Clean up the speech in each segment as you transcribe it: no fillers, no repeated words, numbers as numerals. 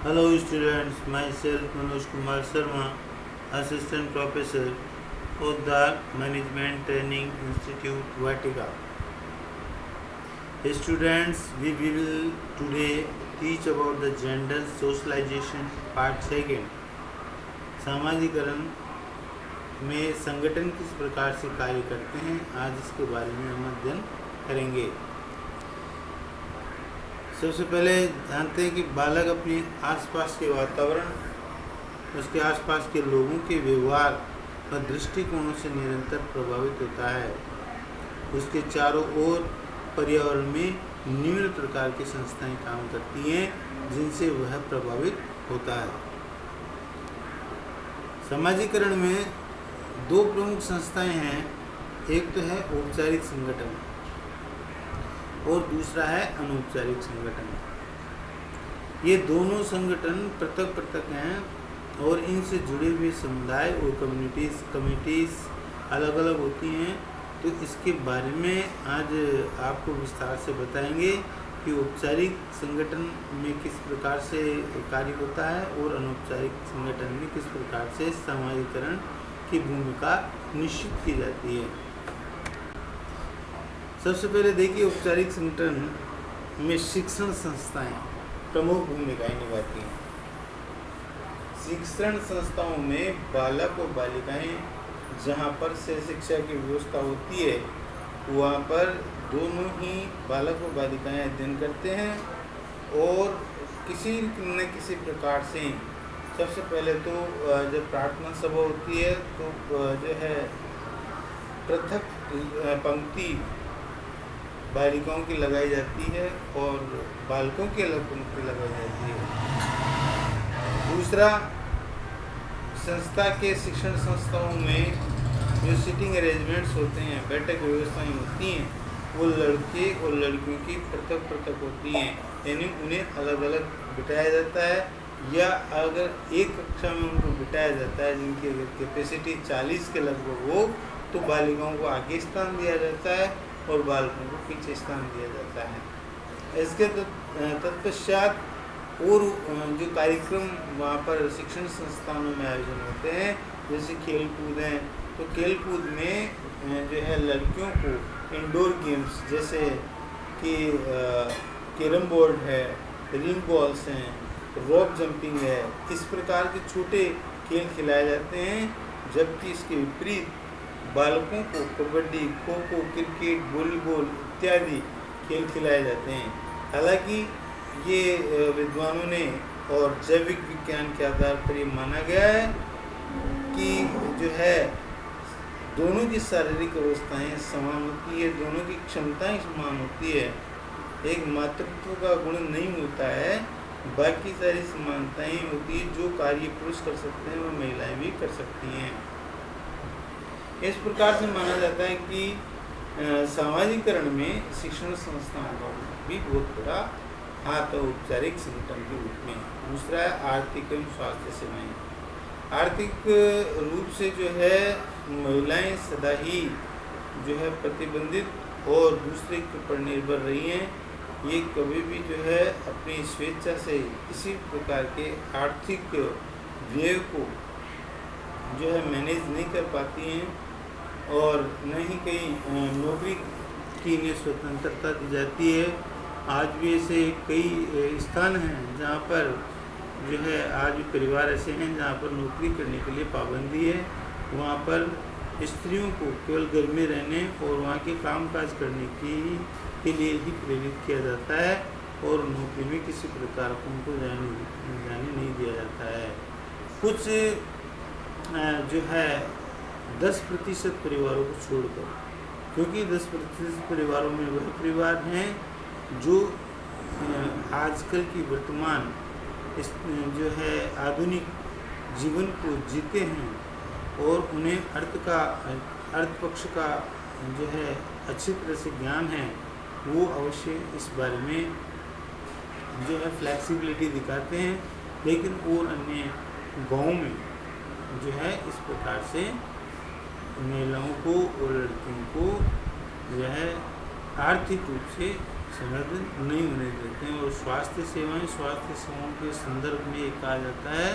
Hello students, myself Manoj Kumar Sharma, Assistant Professor of the Management Training Institute, Vatika. Students, we will today teach about the gender socialization part second. सामाजिकरण में संगठन किस प्रकार से कार्य करते हैं, आज इसके बारे में हम अध्ययन करेंगे। सबसे पहले जानते हैं कि बालक अपने आसपास के वातावरण, उसके आसपास के लोगों के व्यवहार और दृष्टिकोणों से निरंतर प्रभावित होता है। उसके चारों ओर पर्यावरण में निम्न प्रकार की संस्थाएं काम करती हैं जिनसे वह प्रभावित होता है। सामाजिकरण में दो प्रमुख संस्थाएं हैं, एक तो है औपचारिक संगठन और दूसरा है अनौपचारिक संगठन। ये दोनों संगठन पृथक पृथक हैं और इनसे जुड़े हुए समुदाय और कम्युनिटीज़ अलग अलग होती हैं। तो इसके बारे में आज आपको विस्तार से बताएंगे कि औपचारिक संगठन में किस प्रकार से कार्य होता है और अनौपचारिक संगठन में किस प्रकार से सामाजिकरण की भूमिका निश्चित की जाती है। सबसे पहले देखिए, औपचारिक संगठन में शिक्षण संस्थाएं प्रमुख भूमिकाएं निभाती हैं। शिक्षण संस्थाओं में बालक और बालिकाएं जहां पर से शिक्षा की व्यवस्था होती है, वहां पर दोनों ही बालक और बालिकाएं अध्ययन करते हैं और किसी न किसी प्रकार से सबसे पहले तो जब प्रार्थना सभा होती है तो जो है पृथक पंक्ति बालिकाओं की लगाई जाती है और बालकों की अलग पंक्ति लगाई जाती है। दूसरा, संस्था के शिक्षण संस्थाओं में जो सीटिंग अरेंजमेंट्स होते हैं, बैठक व्यवस्थाएं होती हैं, वो लड़के और लड़कियों की पृथक पृथक होती हैं, यानी उन्हें अलग अलग बिठाया जाता है या अगर एक कक्षा में उनको बिठाया जाता है जिनकी अगर कैपेसिटी 40 के लगभग हो तो बालिकाओं को आगे स्थान दिया जाता है और बालकों को पीछे स्थान दिया जाता है। इसके तत्पश्चात और जो कार्यक्रम वहाँ पर शिक्षण संस्थानों में आयोजन होते हैं, जैसे खेल कूद हैं, तो खेल कूद में जो है लड़कियों को इंडोर गेम्स जैसे कि कैरम बोर्ड है, रिंग बॉल्स हैं, रॉप जंपिंग है, इस प्रकार के छोटे खेल खिलाए जाते हैं। जबकि इसके विपरीत बालकों को कबड्डी, खो खो, क्रिकेट, वॉलीबॉल इत्यादि खेल खिलाए जाते हैं। हालांकि ये विद्वानों ने और जैविक विज्ञान के आधार पर ये माना गया है कि जो है दोनों की शारीरिक अवस्थाएं समान होती है, दोनों की क्षमताएं समान होती है। एक मातृत्व का गुण नहीं होता है, बाकी सारी समानताएं होती है। जो कार्य पुरुष कर सकते हैं वो महिलाएं भी कर सकती हैं। इस प्रकार से माना जाता है कि सामाजिकरण में शिक्षण संस्थाओं का भी बहुत बड़ा हाथ है औपचारिक संगठन के रूप में। दूसरा है आर्थिक एवं स्वास्थ्य सेवाएं। आर्थिक रूप से जो है महिलाएं सदा ही जो है प्रतिबंधित और दूसरे के ऊपर निर्भर रही हैं। ये कभी भी जो है अपनी स्वेच्छा से किसी प्रकार के आर्थिक व्यय को जो है मैनेज नहीं कर पाती हैं और न ही कहीं नौकरी की इन्हें स्वतंत्रता दी जाती है। आज भी ऐसे कई स्थान हैं जहाँ पर जो है आज भी परिवार ऐसे हैं जहाँ पर नौकरी करने के लिए पाबंदी है। वहाँ पर स्त्रियों को केवल घर में रहने और वहाँ के कामकाज करने के लिए ही प्रेरित किया जाता है और नौकरी में किसी प्रकार को उनको जाने नहीं दिया जाता है। कुछ जो है 10% परिवारों को छोड़कर, क्योंकि 10% परिवारों में वह परिवार हैं जो आजकल की वर्तमान जो है आधुनिक जीवन को जीते हैं और उन्हें अर्थ पक्ष का जो है अच्छी तरह से ज्ञान है। वो अवश्य इस बारे में जो है फ्लैक्सिबिलिटी दिखाते हैं, लेकिन और अन्य गाँव में जो है इस प्रकार से महिलाओं को और लड़कियों को जो है आर्थिक रूप से संवर्धित नहीं होने देते हैं। और स्वास्थ्य सेवाओं के संदर्भ में ये कहा जाता है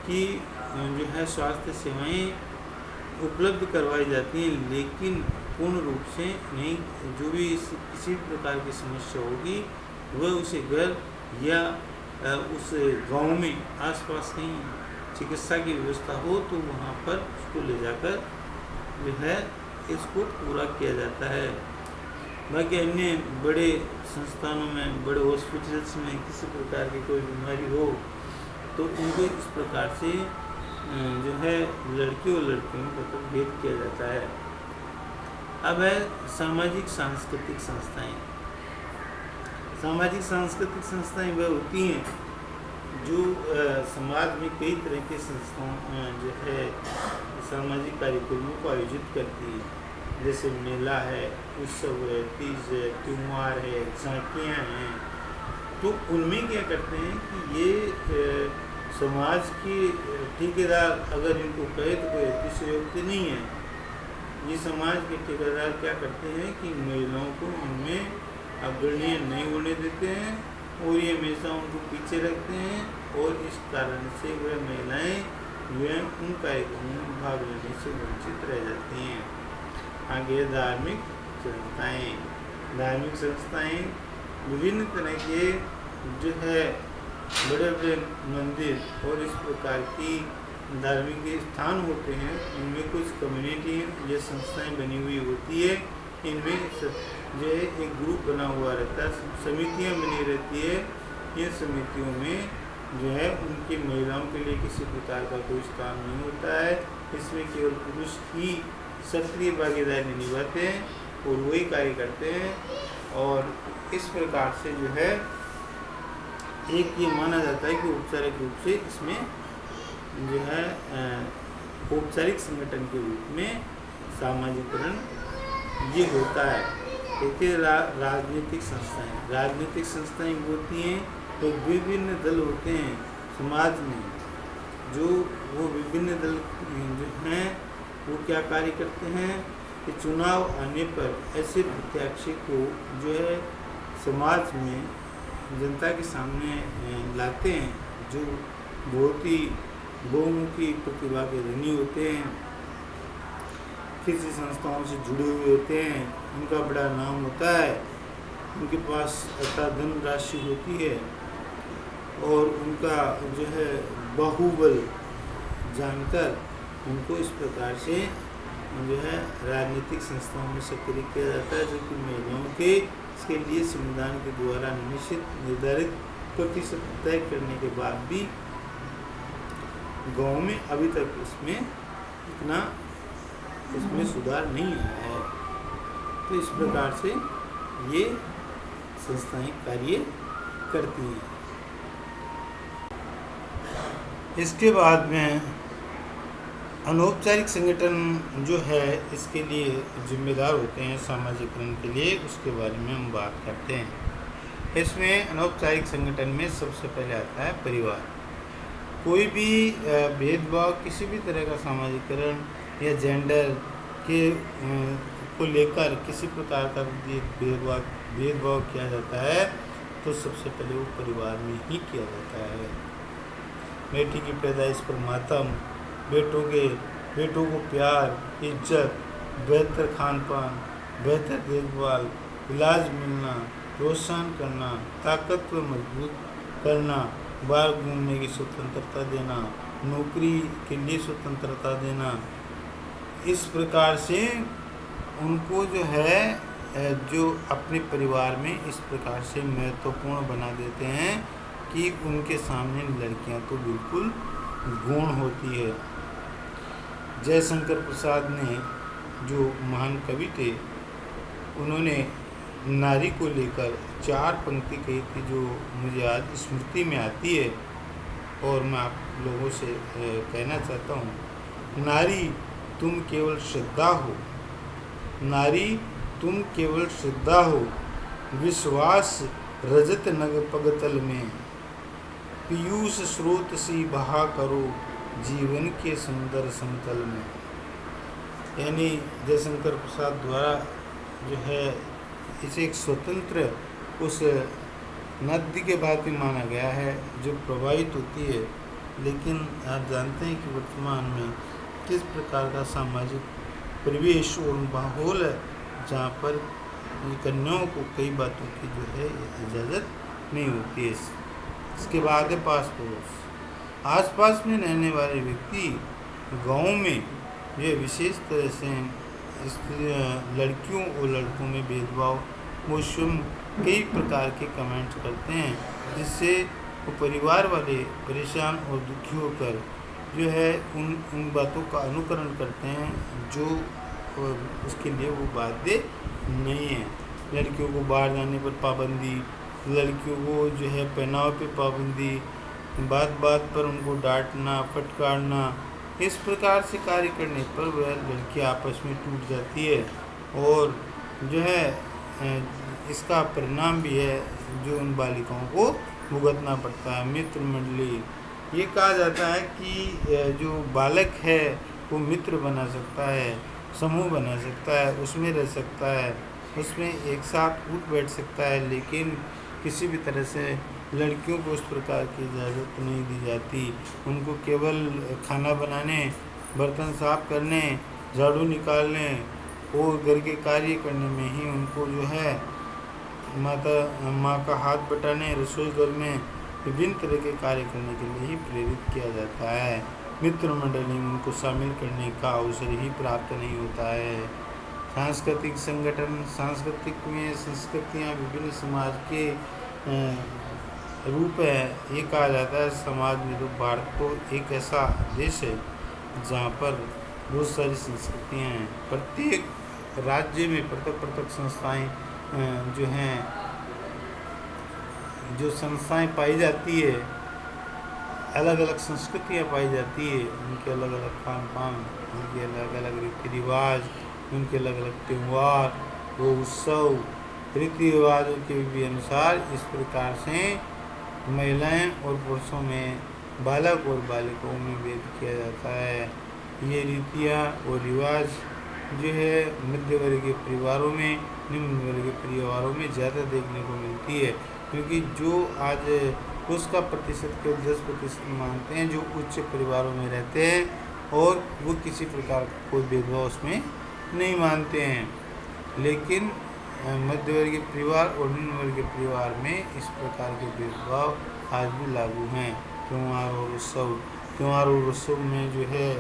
कि जो है स्वास्थ्य सेवाएं उपलब्ध करवाई जाती हैं, लेकिन पूर्ण रूप से नहीं। जो भी किसी प्रकार की समस्या होगी वह उसे घर या उस गांव में आसपास कहीं चिकित्सा की व्यवस्था हो तो वहाँ पर उसको ले जाकर जो है इसको पूरा किया जाता है। बाकी अन्य बड़े संस्थानों में, बड़े हॉस्पिटल्स में किसी प्रकार की कोई बीमारी हो तो उनको इस प्रकार से जो है लड़की और लड़कियों में मतलब भेद किया जाता है। अब है सामाजिक सांस्कृतिक संस्थाएं। सामाजिक सांस्कृतिक संस्थाएं वह होती हैं जो समाज में कई तरह के संस्थाओं जो है सामाजिक कार्यक्रमों को आयोजित करती है, जैसे मेला है, उत्सव है, तीज है, त्योहार है, झांकियाँ हैं। तो उनमें क्या करते हैं कि ये समाज के ठेकेदार अगर इनको कहे तो कोई अतिशयोक्ति नहीं है। ये समाज के ठेकेदार क्या करते हैं कि महिलाओं को उनमें अग्रणीय नहीं होने देते हैं और ये हमेशा उनको पीछे रखते हैं और इस कारण से वह महिलाएं जो है उन कार्यक्रमों में भाग लेने से वंचित रह जाती हैं। आगे धार्मिक संस्थाएं विभिन्न तरह के जो है बड़े बड़े मंदिर और इस प्रकार की धार्मिक स्थान होते हैं, इनमें कुछ कम्युनिटी या संस्थाएं बनी हुई होती है। इनमें जो है एक ग्रुप बना हुआ रहता है, समितियां बनी रहती है। इन समितियों में जो है उनकी महिलाओं के लिए किसी प्रकार का कोई स्थान नहीं होता है। इसमें केवल पुरुष ही सक्रिय भागीदारी निभाते हैं और वही कार्य करते हैं। और इस प्रकार से जो है एक ये माना जाता है कि औपचारिक रूप से इसमें जो है औपचारिक संगठन के रूप में सामाजिकरण ये होता है। देखिए राजनीतिक संस्थाएं होती हैं तो विभिन्न दल होते हैं समाज में, जो वो विभिन्न दल जो हैं वो क्या कार्य करते हैं कि चुनाव आने पर ऐसे प्रत्याशी को जो है समाज में जनता के सामने लाते हैं जो बहुत ही बहुमुखी प्रतिभा के धनी होते हैं, किसी संस्थाओं से जुड़े हुए होते हैं, उनका बड़ा नाम होता है, उनके पास अथा धन राशि होती है और उनका जो है बाहुबल जानकर उनको इस प्रकार से जो है राजनीतिक संस्थाओं में सक्रिय किया जाता है, जो कि महिलाओं के इसके लिए संविधान के द्वारा निर्धारित प्रतिशत तय करने के बाद भी गांव में अभी तक इसमें सुधार नहीं आया है। तो इस प्रकार से ये संस्थाएं कार्य करती हैं। इसके बाद में अनौपचारिक संगठन जो है इसके लिए जिम्मेदार होते हैं सामाजिकरण के लिए, उसके बारे में हम बात करते हैं। इसमें अनौपचारिक संगठन में सबसे पहले आता है परिवार। कोई भी भेदभाव, किसी भी तरह का सामाजिकरण या जेंडर के को लेकर किसी प्रकार का भेदभाव किया जाता है तो सबसे पहले वो परिवार में ही किया जाता है। बेटी की पैदाइश पर मातम, बेटों को प्यार, इज्जत, बेहतर खान पान, बेहतर देखभाल, इलाज मिलना, प्रोत्साहन करना, ताकतवर मजबूत करना, बाहर घूमने की स्वतंत्रता देना, नौकरी के लिए स्वतंत्रता देना, इस प्रकार से उनको जो है जो अपने परिवार में इस प्रकार से महत्वपूर्ण बना देते हैं कि उनके सामने लड़कियां तो बिल्कुल गौण होती है। जयशंकर प्रसाद ने, जो महान कवि थे, उन्होंने नारी को लेकर 4 पंक्ति कही थी जो मुझे आज स्मृति में आती है और मैं आप लोगों से कहना चाहता हूँ। नारी तुम केवल श्रद्धा हो, नारी तुम केवल श्रद्धा हो, विश्वास रजत नग पगतल में, पीयूष स्रोत सी बहा करो जीवन के सुंदर समतल में। यानी जयशंकर प्रसाद द्वारा जो है इसे एक स्वतंत्र उस नदी के भांति माना गया है जो प्रवाहित होती है। लेकिन आप जानते हैं कि वर्तमान में किस प्रकार का सामाजिक परिवेश और माहौल है जहाँ पर कन्याओं को कई बातों की जो है इजाज़त नहीं होती है। इसके बाद है पास पड़ोस। आसपास में रहने वाले व्यक्ति गाँव में ये विशेष तरह से इस लड़कियों और लड़कों में भेदभाव मौसम कई प्रकार के कमेंट्स करते हैं, जिससे वो परिवार वाले परेशान और दुखी होकर जो है उन बातों का अनुकरण करते हैं जो उसके लिए वो बाध्य नहीं है। लड़कियों को बाहर जाने पर पाबंदी, लड़कियों को जो है पहनावे पे पाबंदी, बात बात पर उनको डांटना फटकारना, इस प्रकार से कार्य करने पर वह लड़की आपस में टूट जाती है और जो है इसका परिणाम भी है जो उन बालिकाओं को भुगतना पड़ता है। मित्र मंडली, ये कहा जाता है कि जो बालक है वो मित्र बना सकता है, समूह बना सकता है, उसमें रह सकता है, उसमें एक साथ उठ बैठ सकता है, लेकिन किसी भी तरह से लड़कियों को उस प्रकार की इजाज़त नहीं दी जाती। उनको केवल खाना बनाने, बर्तन साफ करने, झाड़ू निकालने और घर के कार्य करने में ही उनको जो है माँ का हाथ बटाने, रसोई घर में विभिन्न तरह के कार्य करने के लिए ही प्रेरित किया जाता है। मित्र मंडली में उनको शामिल करने का अवसर ही प्राप्त नहीं होता है। सांस्कृतिक संगठन, सांस्कृतिक में संस्कृतियाँ विभिन्न समाज के रूप है। ये कहा जाता है समाज में तो भारत तो एक ऐसा देश है जहाँ पर बहुत सारी संस्कृतियाँ हैं। प्रत्येक राज्य में पृथक पृथक संस्थाएं जो हैं, जो संस्थाएं पाई जाती है, अलग अलग संस्कृतियाँ पाई जाती है, उनके अलग अलग खान पान, उनके अलग अलग रीति रिवाज, उनके अलग अलग त्यौहार, वो उत्सव, रीति रिवाजों के भी अनुसार इस प्रकार से महिलाएं और पुरुषों में, बालक और बालिकाओं में भेद किया जाता है। ये रीतियाँ और रिवाज जो है मध्य वर्गीय परिवारों में, निम्न वर्गीय परिवारों में ज़्यादा देखने को मिलती है, क्योंकि जो आज उसका प्रतिशत केवल 10% मानते हैं जो उच्च परिवारों में रहते हैं और वो किसी प्रकार का कोई भेदभाव उसमें नहीं मानते हैं। लेकिन मध्यवर्गीय परिवार और निम्न वर्गीय परिवार में इस प्रकार के भेदभाव आज भी लागू हैं। त्यौहार और उत्सव में जो है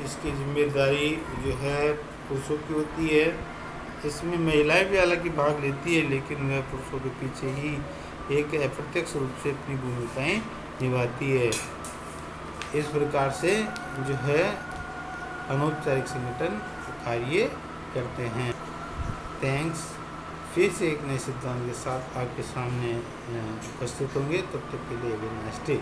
इसकी जिम्मेदारी जो है पुरुषों की होती है। इसमें महिलाएं भी हालांकि भाग लेती है, लेकिन वह पुरुषों के पीछे ही एक अप्रत्यक्ष रूप से अपनी भूमिकाएं निभाती है। इस प्रकार से जो है अनौपचारिक संगठन कार्य करते हैं। थैंक्स। फिर से एक नए सिद्धांत के साथ आपके सामने उपस्थित होंगे। तब तक के लिए हैव अ नाइस डे।